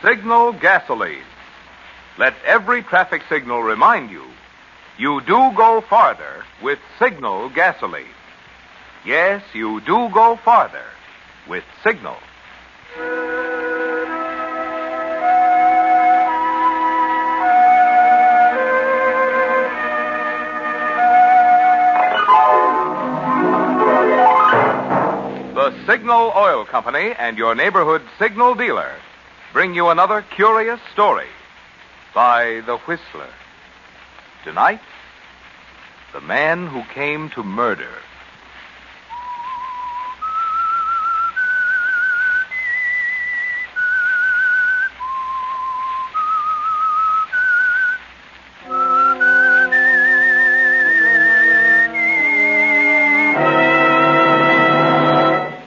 Signal gasoline. Let every traffic signal remind you, you do go farther with Signal gasoline. Yes, you do go farther with Signal. The Signal Oil Company and your neighborhood Signal dealer bring you another curious story by The Whistler. Tonight, The Man Who Came to Murder.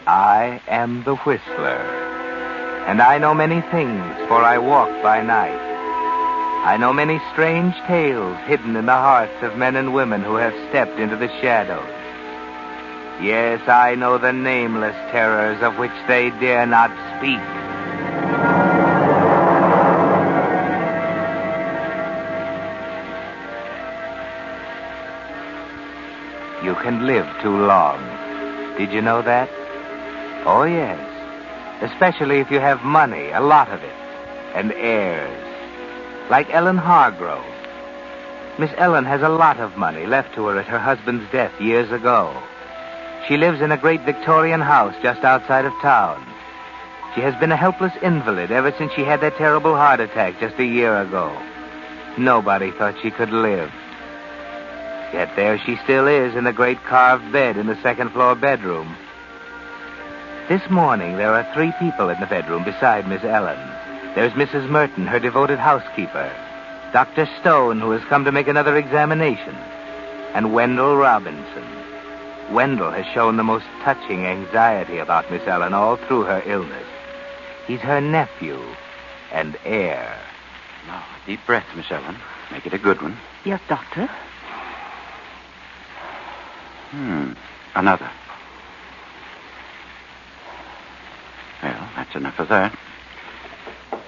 I am the Whistler, and I know many things, for I walk by night. I know many strange tales hidden in the hearts of men and women who have stepped into the shadows. Yes, I know the nameless terrors of which they dare not speak. You can live too long. Did you know that? Oh, yes. Especially if you have money, a lot of it, and heirs. Like Ellen Hargrove. Miss Ellen has a lot of money left to her at her husband's death years ago. She lives in a great Victorian house just outside of town. She has been a helpless invalid ever since she had that terrible heart attack just a year ago. Nobody thought she could live. Yet there she still is in the great carved bed in the second-floor bedroom. This morning, there are 3 people in the bedroom beside Miss Ellen. There's Mrs. Merton, her devoted housekeeper, Dr. Stone, who has come to make another examination, and Wendell Robinson. Wendell has shown the most touching anxiety about Miss Ellen all through her illness. He's her nephew and heir. Now, a deep breath, Miss Ellen. Make it a good one. Yes, Doctor. Another. Well, that's enough of that.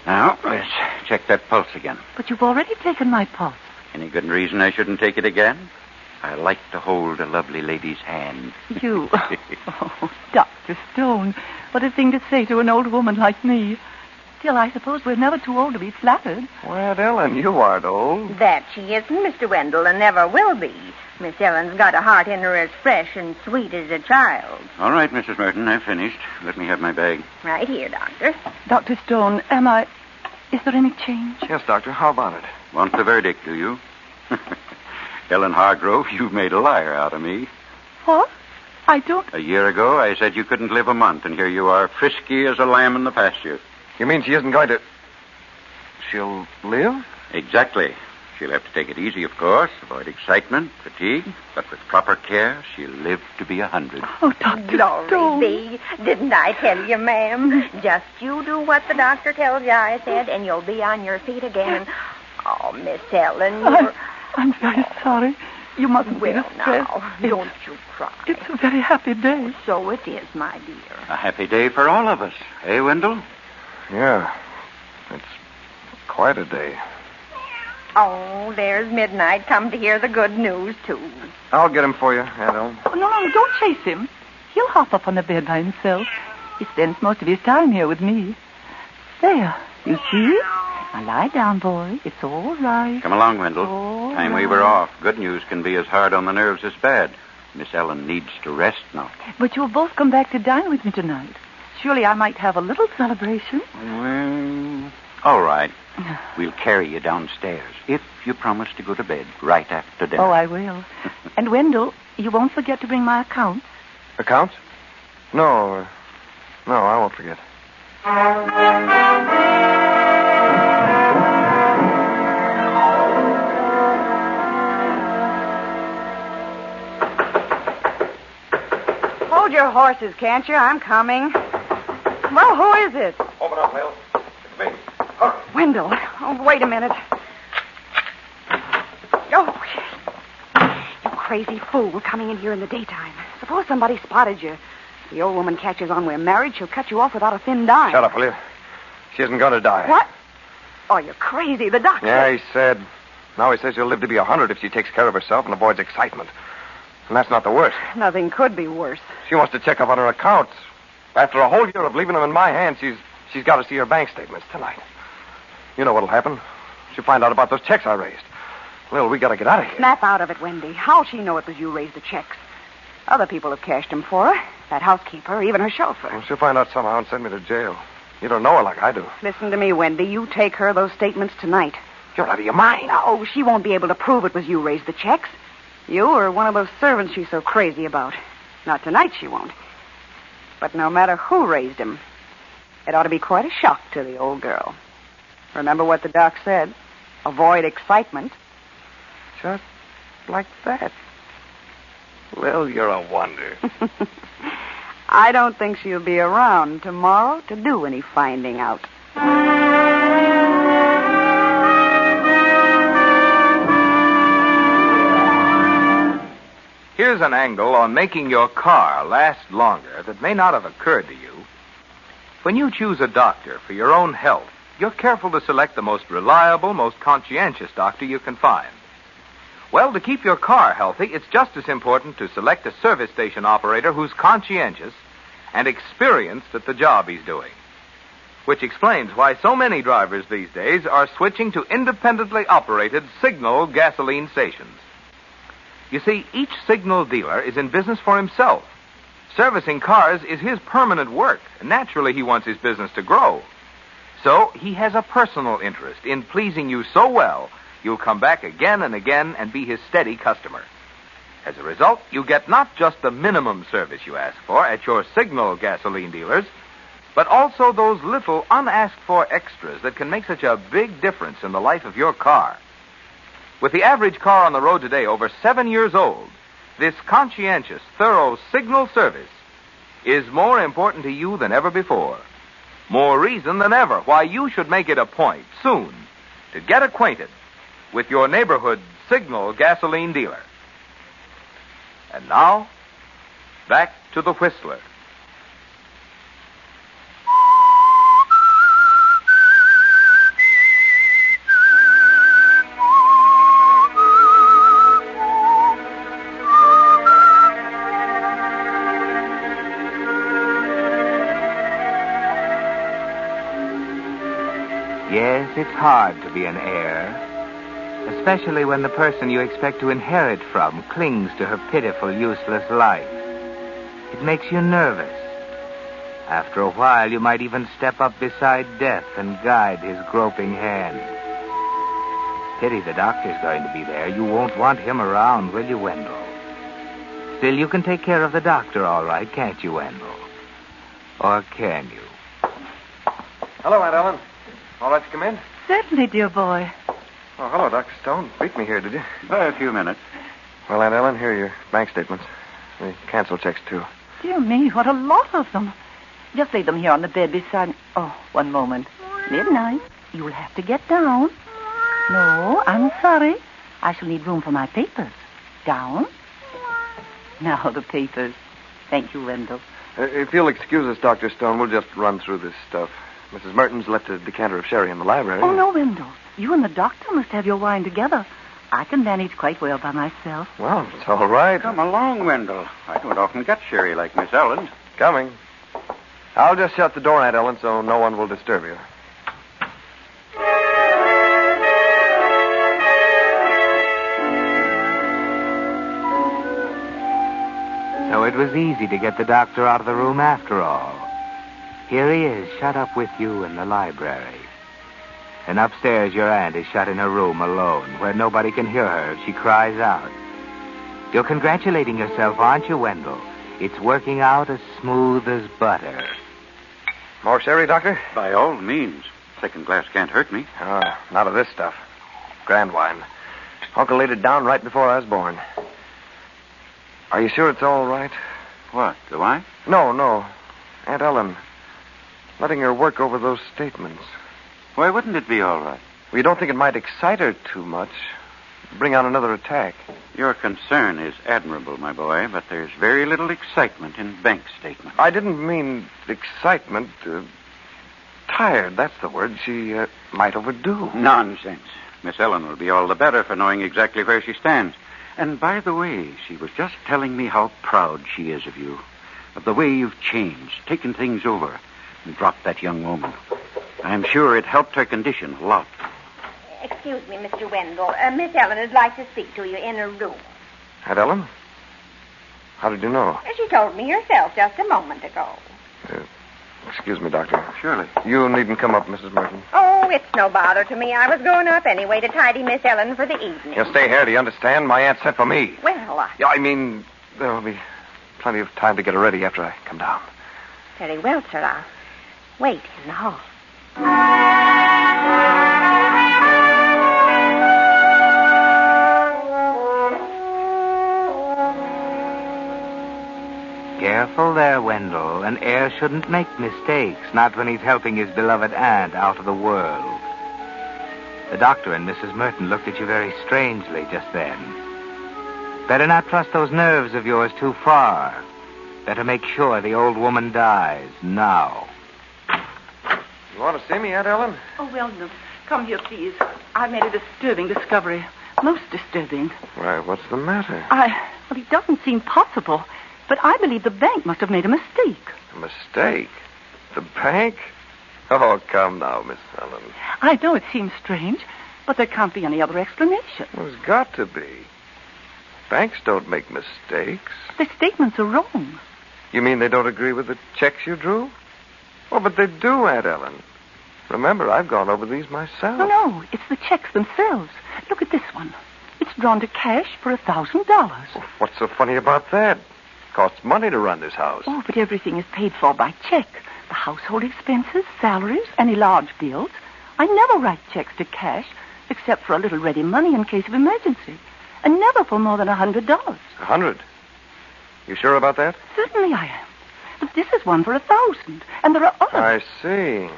Now, let's check that pulse again. But you've already taken my pulse. Any good reason I shouldn't take it again? I like to hold a lovely lady's hand. You? Oh, Dr. Stone. What a thing to say to an old woman like me. Still, I suppose we're never too old to be flattered. Well, Ellen, you aren't old. That she isn't, Mr. Wendell, and never will be. Miss Ellen's got a heart in her as fresh and sweet as a child. All right, Mrs. Merton, I've finished. Let me have my bag. Right here, Doctor. Dr. Stone, is there any change? Yes, Doctor, how about it? Want the verdict, do you? Ellen Hargrove, you've made a liar out of me. What? I don't... A year ago, I said you couldn't live a month, and here you are, frisky as a lamb in the pasture. You mean she isn't going to... She'll live? Exactly. She'll have to take it easy, of course, avoid excitement, fatigue, but with proper care, she'll live to be 100. Oh, Dr. Glory Stone. be. Didn't I tell you, ma'am? Just you do what the doctor tells you, I said, and you'll be on your feet again. Oh, Miss Ellen, you're... I'm very sorry. You mustn't be Well, distressed. now, don't you cry. It's a very happy day. So it is, my dear. A happy day for all of us. Eh, Wendell? Yeah. It's quite a day. Oh, there's midnight. Come to hear the good news, too. I'll get him for you, Aunt Ellen. Oh, no, don't chase him. He'll hop up on the bed by himself. He spends most of his time here with me. There, you see? Now lie down, boy. It's all right. Come along, Wendell. All Time we right. were off. Good news can be as hard on the nerves as bad. Miss Ellen needs to rest now. But you'll both come back to dine with me tonight. Surely I might have a little celebration. Well, all right. We'll carry you downstairs if you promise to go to bed right after dinner. Oh, I will. And, Wendell, you won't forget to bring my accounts. Accounts? No, I won't forget. Hold your horses, can't you? I'm coming. Well, who is it? Open up, Will. It's me. Wendell. Oh, wait a minute. Oh, you crazy fool coming in here in the daytime. Suppose somebody spotted you. The old woman catches on we're married, she'll cut you off without a thin dime. Shut up, will you? She isn't going to die. What? Oh, you're crazy. The doctor... Yeah, he said. Now he says she'll live to be 100 if she takes care of herself and avoids excitement. And that's not the worst. Nothing could be worse. She wants to check up on her accounts. After a whole year of leaving them in my hands, she's got to see her bank statements tonight. You know what'll happen. She'll find out about those checks I raised. Well, we got to get out of here. Snap out of it, Wendy. How'll she know it was you raised the checks? Other people have cashed them for her. That housekeeper, even her chauffeur. Well, she'll find out somehow and send me to jail. You don't know her like I do. Listen to me, Wendy. You take her those statements tonight. You're out of your mind. No, she won't be able to prove it was you raised the checks. You or one of those servants she's so crazy about. Not tonight, she won't. But no matter who raised them, it ought to be quite a shock to the old girl. Remember what the doc said. Avoid excitement. Just like that. Well, you're a wonder. I don't think she'll be around tomorrow to do any finding out. Here's an angle on making your car last longer that may not have occurred to you. When you choose a doctor for your own health, you're careful to select the most reliable, most conscientious doctor you can find. Well, to keep your car healthy, it's just as important to select a service station operator who's conscientious and experienced at the job he's doing. Which explains why so many drivers these days are switching to independently operated Signal gasoline stations. You see, each Signal dealer is in business for himself. Servicing cars is his permanent work, and naturally he wants his business to grow. So he has a personal interest in pleasing you so well, you'll come back again and again and be his steady customer. As a result, you get not just the minimum service you ask for at your Signal gasoline dealers, but also those little unasked-for extras that can make such a big difference in the life of your car. With the average car on the road today over 7 years old, this conscientious, thorough Signal service is more important to you than ever before. More reason than ever why you should make it a point soon to get acquainted with your neighborhood Signal gasoline dealer. And now, back to the Whistler. Yes, it's hard to be an heir, especially when the person you expect to inherit from clings to her pitiful, useless life. It makes you nervous. After a while, you might even step up beside death and guide his groping hand. Pity the doctor's going to be there. You won't want him around, will you, Wendell? Still, you can take care of the doctor all right, can't you, Wendell? Or can you? Hello, Aunt Ellen. All right to come in? Certainly, dear boy. Oh, hello, Dr. Stone. Beat me here, did you? A few minutes. Well, Aunt Ellen, here are your bank statements. The cancel checks, too. Dear me, what a lot of them. Just lay them here on the bed beside me. Oh, one moment. Midnight. You'll have to get down. No, I'm sorry. I shall need room for my papers. Down. Now, the papers. Thank you, Wendell. If you'll excuse us, Dr. Stone, we'll just run through this stuff. Mrs. Merton's left a decanter of sherry in the library. Oh, no, Wendell. You and the doctor must have your wine together. I can manage quite well by myself. Well, it's all right. Come along, Wendell. I don't often get sherry like Miss Ellen. Coming. I'll just shut the door, Aunt Ellen, so no one will disturb you. So it was easy to get the doctor out of the room after all. Here he is, shut up with you in the library. And upstairs, your aunt is shut in her room alone, where nobody can hear her if she cries out. You're congratulating yourself, aren't you, Wendell? It's working out as smooth as butter. More sherry, Doctor? By all means. Second glass can't hurt me. Oh, not of this stuff. Grand wine. Uncle laid it down right before I was born. Are you sure it's all right? What, the wine? No. Aunt Ellen. Letting her work over those statements. Why wouldn't it be all right? Well, you don't think it might excite her too much? Bring on another attack? Your concern is admirable, my boy, but there's very little excitement in bank statements. I didn't mean excitement. tired, that's the word. She might overdo. Nonsense. Miss Ellen will be all the better for knowing exactly where she stands. And by the way, she was just telling me how proud she is of you. Of the way you've changed, taken things over, and dropped that young woman. I'm sure it helped her condition a lot. Excuse me, Mr. Wendell. Miss Ellen would like to speak to you in her room. Aunt Ellen? How did you know? She told me herself just a moment ago. Excuse me, Doctor. Surely. You needn't come up, Mrs. Merton. Oh, it's no bother to me. I was going up anyway to tidy Miss Ellen for the evening. You stay here, do you understand? My aunt sent for me. Well, Yeah, I mean, there'll be plenty of time to get her ready after I come down. very well, sir. I'll wait in the hall. Careful there, Wendell. An heir shouldn't make mistakes, not when he's helping his beloved aunt out of the world. The doctor and Mrs. Merton looked at you very strangely just then. Better not trust those nerves of yours too far. Better make sure the old woman dies now. You want to see me, Aunt Ellen? Oh, well, no. Come here, please. I made a disturbing discovery. Most disturbing. Why, what's the matter? Well, it doesn't seem possible, but I believe the bank must have made a mistake. A mistake? The bank? Oh, come now, Miss Ellen. I know it seems strange, but there can't be any other explanation. There's got to be. Banks don't make mistakes. The statements are wrong. You mean they don't agree with the checks you drew? Oh, but they do, Aunt Ellen. Remember, I've gone over these myself. No, it's the checks themselves. Look at this one. It's drawn to cash for $1,000. Well, what's so funny about that? It costs money to run this house. Oh, but everything is paid for by check. The household expenses, salaries, any large bills. I never write checks to cash, except for a little ready money in case of emergency. And never for more than $100. $100? You sure about that? Certainly I am. But this is one for $1,000, and there are others. I see.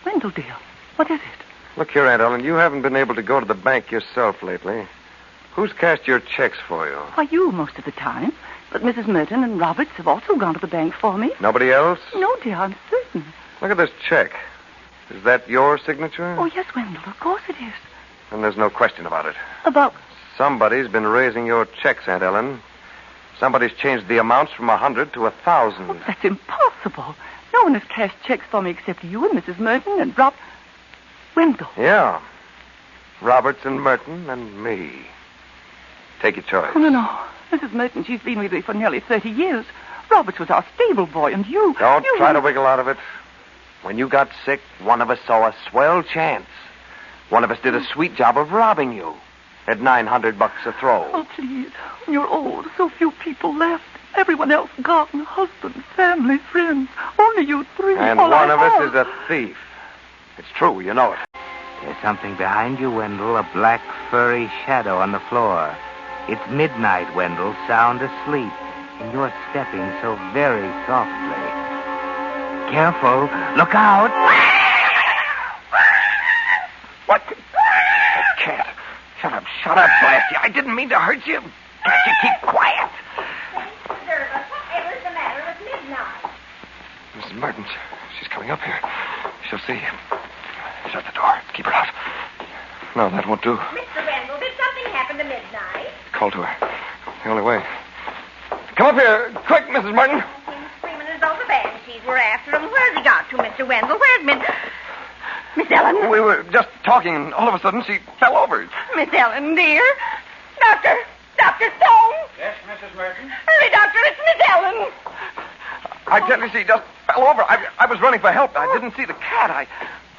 Wendell, dear, what is it? Look here, Aunt Ellen, you haven't been able to go to the bank yourself lately. Who's cashed your checks for you? Why, you most of the time. But Mrs. Merton and Roberts have also gone to the bank for me. Nobody else? No, dear, I'm certain. Look at this check. Is that your signature? Oh, yes, Wendell, of course it is. And there's no question about it. About... Somebody's been raising your checks, Aunt Ellen. Somebody's changed the amounts from 100 to 1,000. Oh, that's impossible. No one has cashed checks for me except you and Mrs. Merton and Wendell. Yeah. Roberts and Merton and me. Take your choice. Oh, no. Mrs. Merton, she's been with me for nearly 30 years. Roberts was our stable boy, and you... Don't try to wiggle out of it. When you got sick, one of us saw a swell chance. One of us did a sweet job of robbing you. At $900 a throw. Oh, please. You're old. So few people left. Everyone else gone. Husband, family, friends. Only you three. And all one I of us have. is a thief. It's true, you know it. There's something behind you, Wendell, a black, furry shadow on the floor. It's midnight, Wendell, sound asleep, and you're stepping so very softly. Careful. Look out. What? A cat. Shut up, blast you. I didn't mean to hurt you. Can't you keep quiet? Servant, whatever's the matter with midnight? Mrs. Merton, she's coming up here. She'll see you. Shut the door. Keep her out. No, that won't do. Mr. Wendell, did something happen to midnight? Call to her. The only way. Come up here. Quick, Mrs. Merton. He's screaming as though the banshees were after him. Where's he got to, Mr. Wendell? Where's Miss Ellen? We were just talking, and all of a sudden she fell over. Miss Ellen, dear. Dr. Stone. Yes, Mrs. Merton? Hurry, Doctor, it's Miss Ellen. I tell you, she just fell over. I was running for help. I didn't see the cat.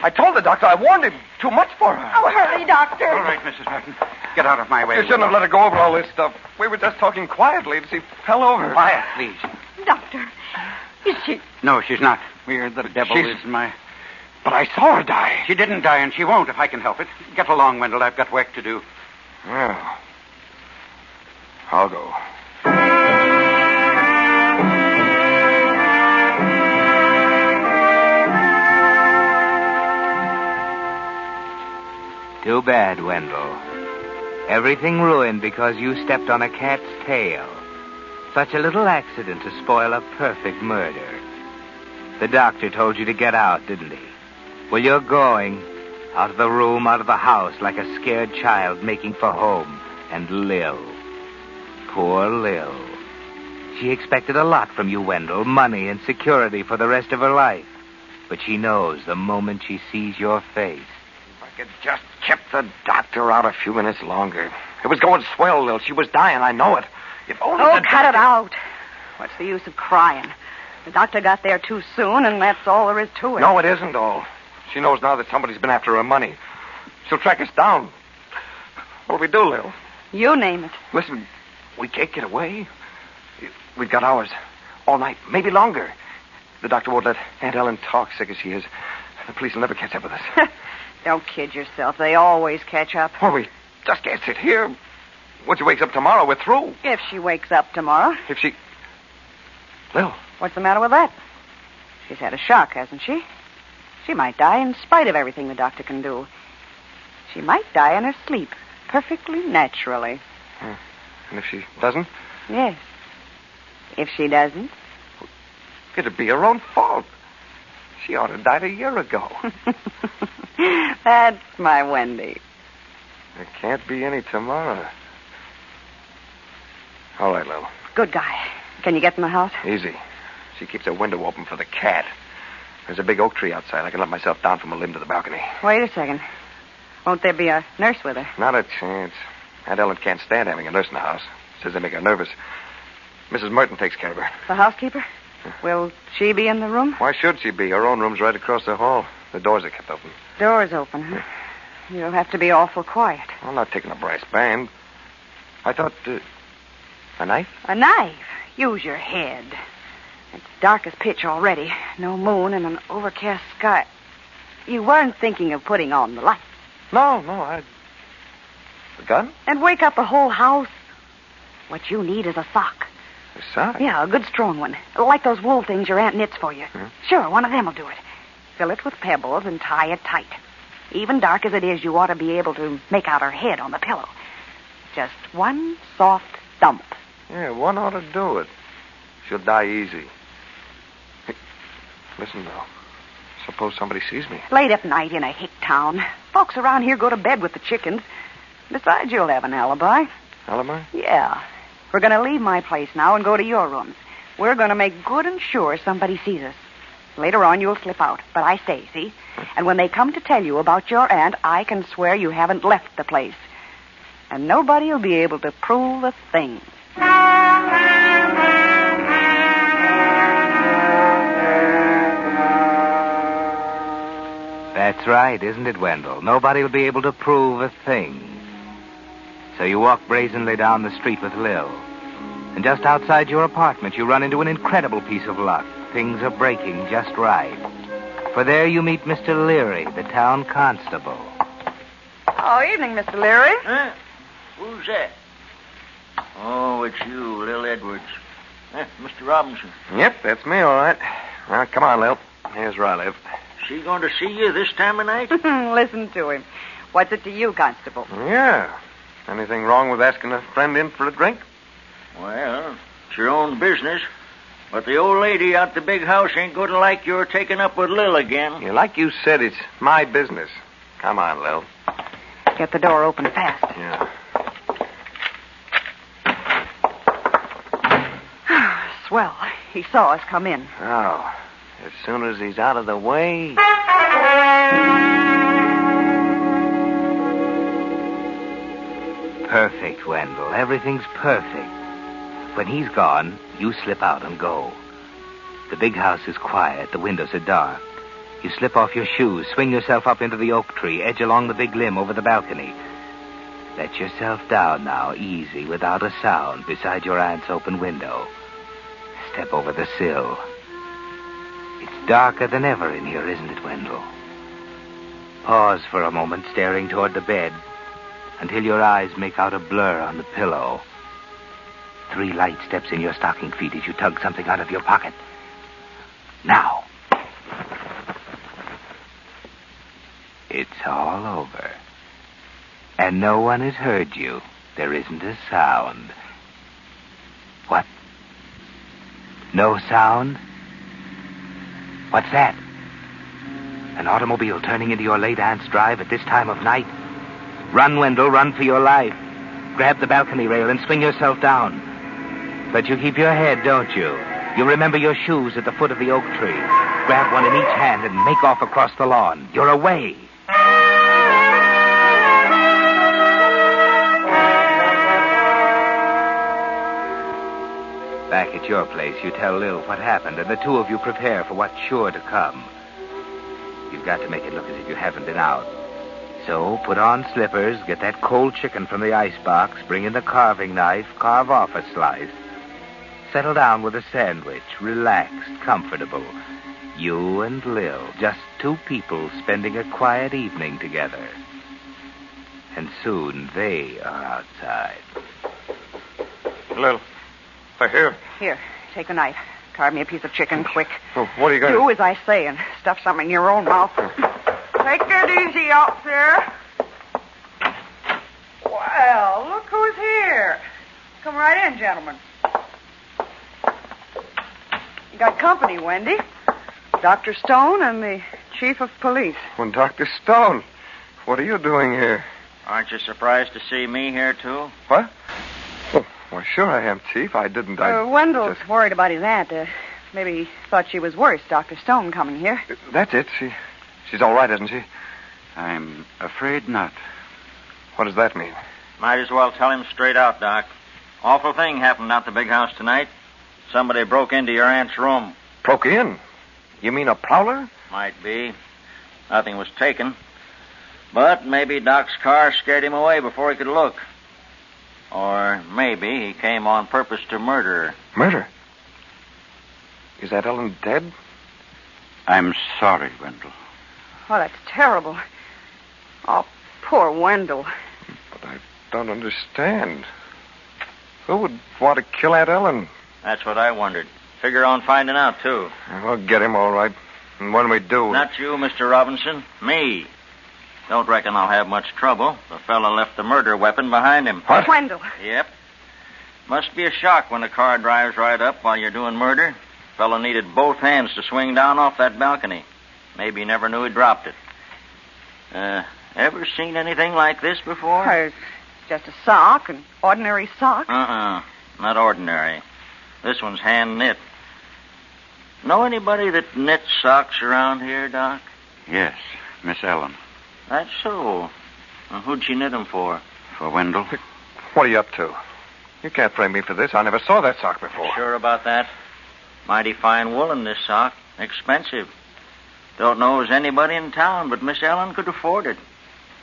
I told the doctor I warned him too much for her. Oh, hurry, Doctor. All right, Mrs. Merton. Get out of my way. You shouldn't have let her go over all this stuff. We were just talking quietly, and she fell over. Quiet, please. Doctor, is she... No, she's not. The devil She's- is my... But I saw her die. She didn't die, and she won't if I can help it. Get along, Wendell. I've got work to do. Well, I'll go. Too bad, Wendell. Everything ruined because you stepped on a cat's tail. Such a little accident to spoil a perfect murder. The doctor told you to get out, didn't he? Well, you're going. Out of the room, out of the house, like a scared child making for home. And Lil. Poor Lil. She expected a lot from you, Wendell. Money and security for the rest of her life. But she knows the moment she sees your face. If I could just kept the doctor out a few minutes longer. It was going swell, Lil. She was dying, I know it. If only Oh, the cut it doctor- out. What's the use of crying? The doctor got there too soon, and that's all there is to it. No, it isn't all. She knows now that somebody's been after her money. She'll track us down. What'll we do, Lil? You name it. Listen, we can't get away. We've got hours. All night, maybe longer. The doctor won't let Aunt Ellen talk, sick as she is. The police will never catch up with us. Don't kid yourself. They always catch up. Oh, we just can't sit here. When she wakes up tomorrow, we're through. If she wakes up tomorrow. If she... Lil. What's the matter with that? She's had a shock, hasn't she? She might die in spite of everything the doctor can do. She might die in her sleep, perfectly naturally. And if she doesn't? Yes. If she doesn't. It'd be her own fault. She ought to have died a year ago. That's my Wendy. There can't be any tomorrow. All right, Lil. Good guy. Can you get in the house? Easy. She keeps her window open for the cat. There's a big oak tree outside. I can let myself down from a limb to the balcony. Wait a second. Won't there be a nurse with her? Not a chance. Aunt Ellen can't stand having a nurse in the house. Says they make her nervous. Mrs. Merton takes care of her. The housekeeper? Will she be in the room? Why should she be? Her own room's right across the hall. The doors are kept open. Door's open, huh? You'll have to be awful quiet. I'm not taking a brass band. I thought... a knife? A knife? Use your head. It's dark as pitch already. No moon and an overcast sky. You weren't thinking of putting on the light. No, The gun? And wake up the whole house. What you need is a sock. A sock? Yeah, a good strong one. Like those wool things your aunt knits for you. Sure, one of them will do it. Fill it with pebbles and tie it tight. Even dark as it is, you ought to be able to make out her head on the pillow. Just one soft thump. Yeah, one ought to do it. She'll die easy. Hey, listen, though. Suppose somebody sees me. Late at night in a hick town. Folks around here go to bed with the chickens. Besides, you'll have an alibi. Alibi? Yeah. We're going to leave my place now and go to your rooms. We're going to make good and sure somebody sees us. Later on, you'll slip out. But I stay, see? And when they come to tell you about your aunt, I can swear you haven't left the place. And nobody will be able to prove a thing. That's right, isn't it, Wendell? Nobody will be able to prove a thing. So you walk brazenly down the street with Lil. And just outside your apartment, you run into an incredible piece of luck. Things are breaking just right. For there you meet Mr. Leary, the town constable. Oh, evening, Mr. Leary. Huh? Who's that? Oh, it's you, Lil Edwards. Mr. Robinson. Yep, that's me, all right. Well, come on, Lil. Here's where I live. Is he going to see you this time of night? Listen to him. What's it to you, Constable? Yeah. Anything wrong with asking a friend in for a drink? Well, it's your own business. But the old lady out the big house ain't going to like your taking up with Lil again. Yeah, like you said, it's my business. Come on, Lil. Get the door open fast. Yeah. Swell. He saw us come in. Oh, as soon as he's out of the way... Perfect, Wendell. Everything's perfect. When he's gone, you slip out and go. The big house is quiet. The windows are dark. You slip off your shoes, swing yourself up into the oak tree, edge along the big limb over the balcony. Let yourself down now, easy, without a sound, beside your aunt's open window. Step over the sill. It's darker than ever in here, isn't it, Wendell? Pause for a moment, staring toward the bed, until your eyes make out a blur on the pillow. 3 light steps in your stocking feet as you tug something out of your pocket. Now. It's all over. And no one has heard you. There isn't a sound. What? No sound? What's that? An automobile turning into your late aunt's drive at this time of night. Run, Wendell, run for your life. Grab the balcony rail and swing yourself down. But you keep your head, don't you? You remember your shoes at the foot of the oak tree. Grab one in each hand and make off across the lawn. You're away. Back at your place, you tell Lil what happened, and the two of you prepare for what's sure to come. You've got to make it look as if you haven't been out. So, put on slippers, get that cold chicken from the icebox, bring in the carving knife, carve off a slice. Settle down with a sandwich, relaxed, comfortable. You and Lil, just two people spending a quiet evening together. And soon they are outside. Lil, they're here. Here, take a knife. Carve me a piece of chicken, quick. Oh, what are you going to do? As I say, and stuff something in your own mouth. Take it easy out there. Well, look who's here. Come right in, gentlemen. You got company, Wendy. Dr. Stone and the chief of police. Well, Dr. Stone, what are you doing here? Aren't you surprised to see me here, too? What? Oh, well, sure I am, Chief. I didn't. Wendell's worried about his aunt. Maybe he thought she was worse, Dr. Stone coming here. That's it. She's all right, isn't she? I'm afraid not. What does that mean? Might as well tell him straight out, Doc. Awful thing happened out the big house tonight. Somebody broke into your aunt's room. Broke in? You mean a prowler? Might be. Nothing was taken. But maybe Doc's car scared him away before he could look. Or maybe he came on purpose to murder her. Murder? Is that Ellen dead? I'm sorry, Wendell. Oh, that's terrible. Oh, poor Wendell. But I don't understand. Who would want to kill Aunt Ellen? That's what I wondered. Figure on finding out, too. We'll get him all right. And when we do... Not you, Mr. Robinson. Me. Don't reckon I'll have much trouble. The fella left the murder weapon behind him. What? Wendell. Yep. Must be a shock when a car drives right up while you're doing murder. Fella needed both hands to swing down off that balcony. Maybe he never knew he dropped it. Ever seen anything like this before? It's just a sock, an ordinary sock. Not ordinary. This one's hand-knit. Know anybody that knits socks around here, Doc? Yes, Miss Ellen. That's so. Well, who'd she knit them for? For Wendell. What are you up to? You can't blame me for this. I never saw that sock before. Sure about that? Mighty fine wool in this sock. Expensive. Don't know as anybody in town, but Miss Ellen could afford it.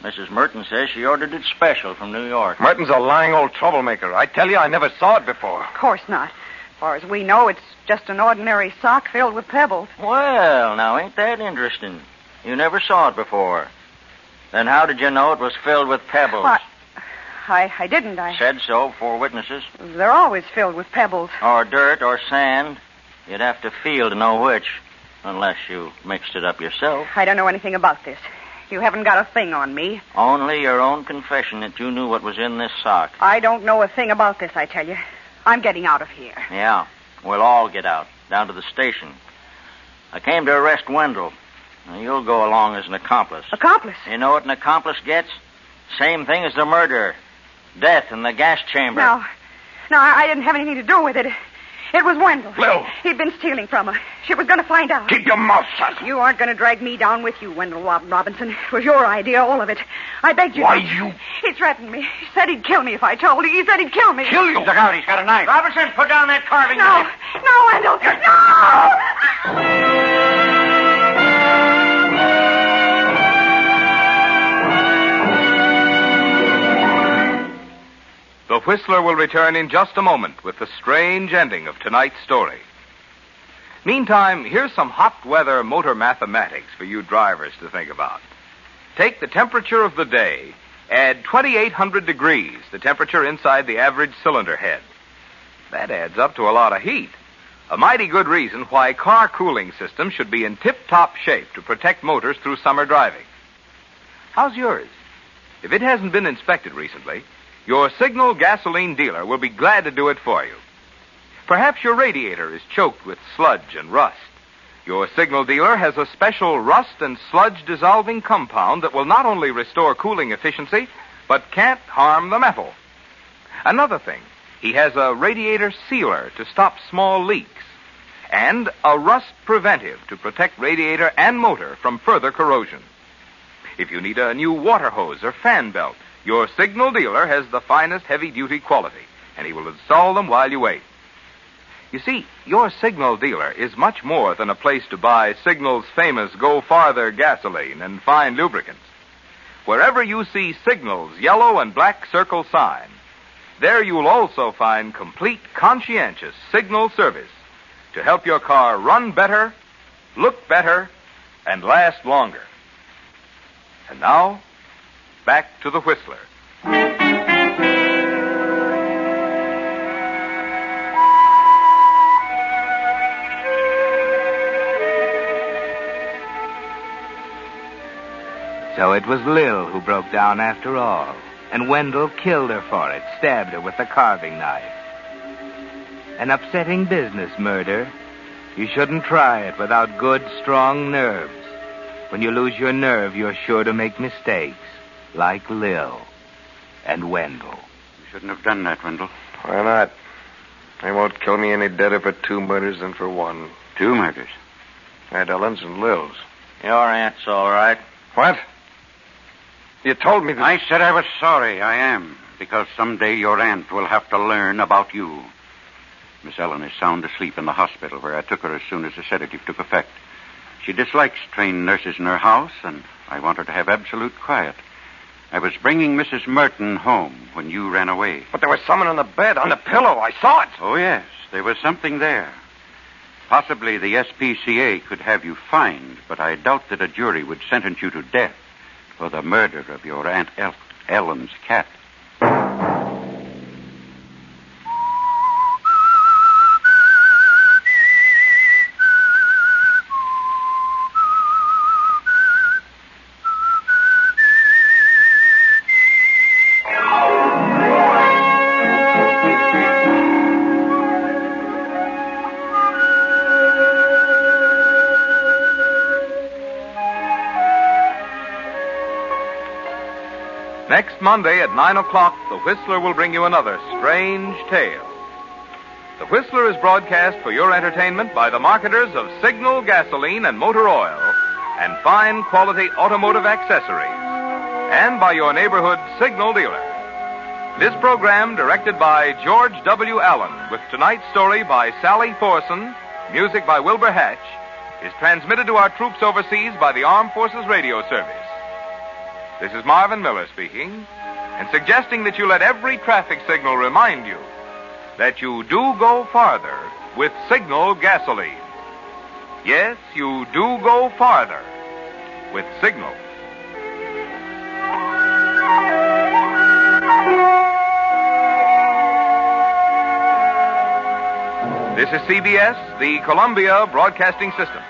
Mrs. Merton says she ordered it special from New York. Merton's a lying old troublemaker. I tell you, I never saw it before. Of course not. As far as we know, it's just an ordinary sock filled with pebbles. Well, now, ain't that interesting? You never saw it before. Then how did you know it was filled with pebbles? What? I didn't. I said so before witnesses. They're always filled with pebbles. Or dirt or sand. You'd have to feel to know which, unless you mixed it up yourself. I don't know anything about this. You haven't got a thing on me. Only your own confession that you knew what was in this sock. I don't know a thing about this, I tell you. I'm getting out of here. Yeah, we'll all get out, down to the station. I came to arrest Wendell. Now, you'll go along as an accomplice. Accomplice? You know what an accomplice gets? Same thing as the murderer. Death in the gas chamber. No, I didn't have anything to do with it. It was Wendell. Lil. He'd been stealing from her. She was going to find out. Keep your mouth shut. You aren't going to drag me down with you, Wendell Robinson. It was your idea, all of it. I begged you Why, to. you... He threatened me. He said he'd kill me if I told. He said he'd kill me. Kill you? Look out, he's got a knife. Robinson, put down that carving No, knife. no, Wendell. No! The Whistler will return in just a moment with the strange ending of tonight's story. Meantime, here's some hot weather motor mathematics for you drivers to think about. Take the temperature of the day, add 2,800 degrees, the temperature inside the average cylinder head. That adds up to a lot of heat. A mighty good reason why car cooling systems should be in tip-top shape to protect motors through summer driving. How's yours? If it hasn't been inspected recently, your Signal gasoline dealer will be glad to do it for you. Perhaps your radiator is choked with sludge and rust. Your signal dealer has a special rust and sludge dissolving compound that will not only restore cooling efficiency, but can't harm the metal. Another thing, he has a radiator sealer to stop small leaks, and a rust preventive to protect radiator and motor from further corrosion. If you need a new water hose or fan belt, your signal dealer has the finest heavy-duty quality, and he will install them while you wait. You see, your signal dealer is much more than a place to buy Signal's famous Go Farther gasoline and fine lubricants. Wherever you see Signal's yellow and black circle sign, there you'll also find complete, conscientious Signal service to help your car run better, look better, and last longer. And now, back to the Whistler. So it was Lil who broke down after all, and Wendell killed her for it, stabbed her with a carving knife. An upsetting business, murder. You shouldn't try it without good, strong nerves. When you lose your nerve, you're sure to make mistakes, like Lil and Wendell. You shouldn't have done that, Wendell. Why not? They won't kill me any deader for 2 murders than for 1. 2 murders? Aunt Ellen's and Lil's. Your aunt's all right. What? You told me that... I said I was sorry. I am. Because someday your aunt will have to learn about you. Miss Ellen is sound asleep in the hospital where I took her as soon as the sedative took effect. She dislikes trained nurses in her house, and I want her to have absolute quiet. I was bringing Mrs. Merton home when you ran away. But there was someone on the bed, on the pillow. I saw it. Oh, yes. There was something there. Possibly the SPCA could have you fined, but I doubt that a jury would sentence you to death for the murder of your Aunt Ellen's cat. Next Monday at 9 o'clock, The Whistler will bring you another strange tale. The Whistler is broadcast for your entertainment by the marketers of Signal gasoline and motor oil and fine quality automotive accessories, and by your neighborhood Signal dealer. This program, directed by George W. Allen, with tonight's story by Sally Thorson, music by Wilbur Hatch, is transmitted to our troops overseas by the Armed Forces Radio Service. This is Marvin Miller speaking, and suggesting that you let every traffic signal remind you that you do go farther with Signal gasoline. Yes, you do go farther with Signal. This is CBS, the Columbia Broadcasting System.